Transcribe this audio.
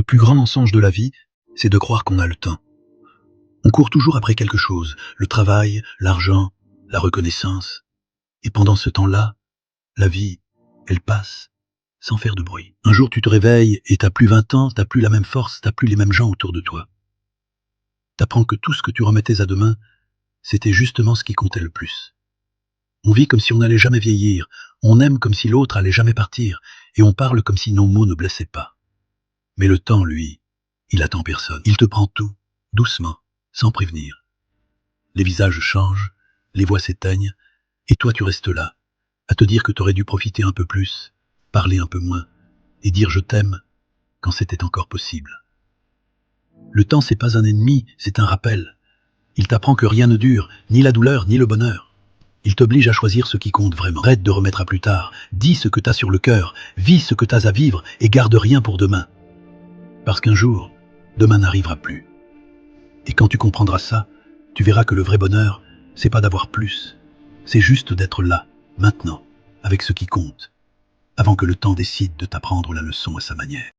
plus grand mensonge de la vie, c'est de croire qu'on a le temps. On court toujours après quelque chose, le travail, l'argent, la reconnaissance. Et pendant ce temps-là, la vie, elle passe, sans faire de bruit. Un jour tu te réveilles et t'as plus 20 ans, t'as plus la même force, t'as plus les mêmes gens autour de toi. T'apprends que tout ce que tu remettais à demain, c'était justement ce qui comptait le plus. On vit comme si on n'allait jamais vieillir, on aime comme si l'autre allait jamais partir, et on parle comme si nos mots ne blessaient pas. Mais le temps, lui, il attend personne. Il te prend tout, doucement, sans prévenir. Les visages changent, les voix s'éteignent, et toi tu restes là, à te dire que t'aurais dû profiter un peu plus, parler un peu moins, et dire je t'aime quand c'était encore possible. Le temps, c'est pas un ennemi, c'est un rappel. Il t'apprend que rien ne dure, ni la douleur, ni le bonheur. Il t'oblige à choisir ce qui compte vraiment. Arrête de remettre à plus tard, dis ce que t'as sur le cœur, vis ce que t'as à vivre, et garde rien pour demain. Parce qu'un jour, demain n'arrivera plus. Et quand tu comprendras ça, tu verras que le vrai bonheur, c'est pas d'avoir plus. C'est juste d'être là, maintenant, avec ce qui compte, avant que le temps décide de t'apprendre la leçon à sa manière.